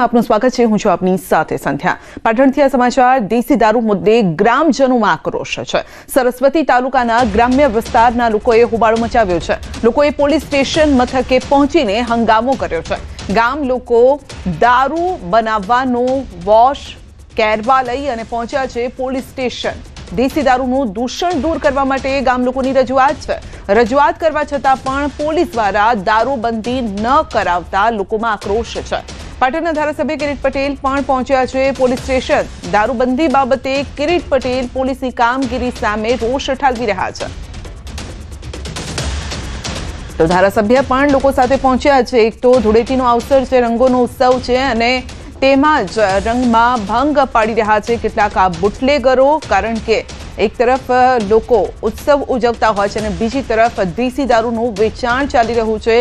આપનું સ્વાગત છે। હું છું આપની સાથે સંધ્યા। પાટણથી આ સમાચાર। દેશી દારૂ મુદ્દે ગ્રામજનોમાં આક્રોશ છે। સરસ્વતી તાલુકાના ગ્રામ્ય વિસ્તારના લોકોએ હોબાળો મચાવ્યો છે। લોકોએ પોલીસ સ્ટેશન મથકે પહોંચીને હંગામો કર્યો છે। ગામ લોકો દારૂ બનાવવાનો વોશ કેરવા લઈ અને પહોંચ્યા છે પોલીસ સ્ટેશન। દેશી દારૂનું દૂષણ દૂર કરવા માટે ગામ લોકોની રજૂઆત છે। રજૂઆત કરવા છતાં પણ પોલીસ દ્વારા દારૂબંધી ન કરાવતા લોકોમાં આક્રોશ છે। પાટણના ધારાસભ્ય કિરીટ પટેલ પણ પહોંચ્યા છે પોલીસ સ્ટેશન। દારૂબંધી બાબતે કિરીટ પટેલ પોલીસની કામગીરી સામે રોષ ઠાલવી રહ્યા છે। તો ધારાસભ્ય પણ લોકો સાથે પહોંચ્યા છે। એક તો ધૂળેટીનો અવસર છે, રંગોનો ઉત્સવ છે અને તેમાં જ રંગમાં ભંગ પાડી રહ્યા છે કેટલાક આ બુટલેગરો। કારણ કે એક તરફ લોકો ઉત્સવ ઉજવતા હોય છે અને બીજી તરફ દેશી દારૂનું વેચાણ ચાલી રહ્યું છે।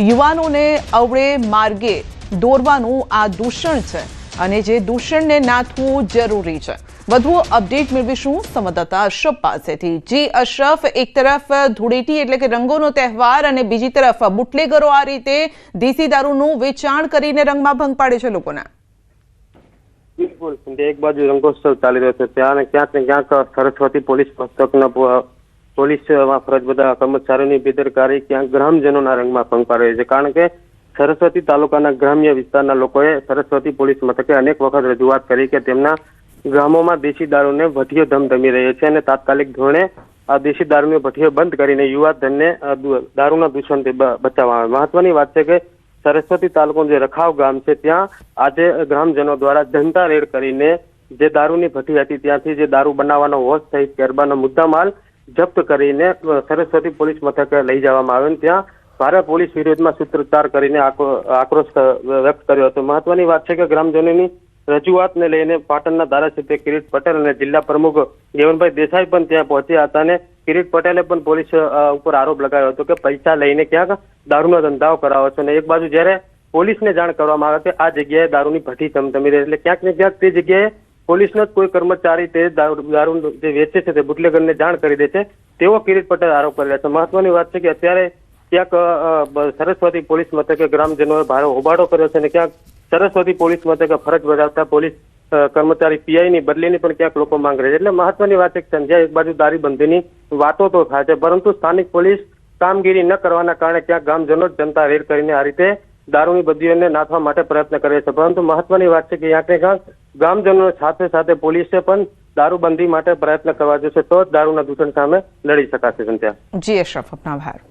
યુવાનોને અવળે માર્ગે દોરવાનું આ દૂષણ છે અને જે દૂષણને નાથવું જરૂરી છે। વધુ અપડેટ મેળવીશું સંવાદદાતા અશરફ પાસેથી। જી અશરફ, એક તરફ ધૂળેટી એટલે કે રંગોનો તહેવાર અને બીજી તરફ બુટલેગરો આ રીતે દેશી દારૂનું વેચાણ કરીને રંગમાં ભંગ પાડે છે લોકોના। બિલકુલ, એક બાજુ રંગોત્સવ ચાલી રહ્યો છે ત્યાં ને ક્યાંક સરસ્વતી પોલીસ મથકના પોલીસમાં ફરજ બધા કર્મચારીઓની બેદરકારી ક્યાંક ગ્રામજનોના રંગમાં ભંગ પાડી રહી છે। કારણ કે સરસ્વતી તાલુકાના ગ્રામ્ય વિસ્તારના લોકોએ સરસ્વતી પોલીસ મથકે અનેક વખત રજૂઆત કરી કે તેમના ગામોમાં દેશી દારૂને ભઠ્ઠીઓ ધમધમી રહી છે અને તાત્કાલિક ધોરણે આ દેશી દારૂની ભઠ્ઠીઓ બંધ કરીને યુવાધનને દારૂના દૂષણથી બચાવવા આવે। મહત્વની વાત છે કે સરસ્વતી તાલુકાનું જે રખાવ ગામ છે ત્યાં આજે ગ્રામજનો દ્વારા જનતા રેડ કરીને જે દારૂની ભઠ્ઠી હતી ત્યાંથી જે દારૂ બનાવવાનો વોશ સહિત ગરબાનો મુદ્દામાલ જપ્ત કરીને સરસ્વતી પોલીસ મથકે લઈ જવામાં આવ્યો। ત્યાં ભારે પોલીસ વિરોધમાં સૂત્રોચ્ચાર કરીને આક્રોશ વ્યક્ત કર્યો હતો। મહત્વની વાત છે કે ગ્રામજનોની રજૂઆતને લઈને પાટણના ધારાસભ્ય કિરીટ પટેલ અને જિલ્લા પ્રમુખ ગેવનભાઈ દેસાઈ પણ ત્યાં પહોંચ્યા હતા અને કિરીટ પટેલે પણ પોલીસ ઉપર આરોપ લગાવ્યો હતો કે પૈસા લઈને ક્યાંક દારૂનો ધંધાઓ કરાવે છે અને એક બાજુ જ્યારે પોલીસને જાણ કરવામાં આવે કે આ જગ્યાએ દારૂની ભઠ્ઠી ધમધમી રહી એટલે ક્યાંક ને ક્યાંક તે જગ્યાએ પોલીસનો જ કોઈ કર્મચારી તે દારૂ જે વેચે છે તે બુટલેગરને જાણ કરી દે છે તેવો કિરીટ પટેલ આરોપ કરી રહ્યા છે। મહત્વની વાત છે કે અત્યારે ક્યાંક સરસ્વતી પોલીસ મથકે ગ્રામજનોએ ભારે હોબાળો કર્યો છે અને ક્યાંક સરસ્વતી પોલીસ મથકે ફરજ બજાવતા પોલીસ કર્મચારી પીઆઈની બદલીની પણ ક્યાંક લોકો માંગ રહી છે। એટલે મહત્વની વાત છે કે સંજય, એક બાજુ દારૂબંધીની વાતો તો થાય છે પરંતુ સ્થાનિક પોલીસ કામગીરી ન કરવાના કારણે ક્યાંક ગામજનો જનતા રેડ કરીને આ રીતે દારૂની બદલીઓને નાથવા માટે પ્રયત્ન કરે છે। પરંતુ મહત્વની વાત છે કે ક્યાંક ને ક્યાંક ગામજનો સાથે સાથે પોલીસે પણ દારૂબંધી માટે પ્રયત્ન કરવા જોશે તો જ દારૂના દૂષણ સામે લડી શકાશે। સંધ્યા। જી અશરફ, આપનો આભાર।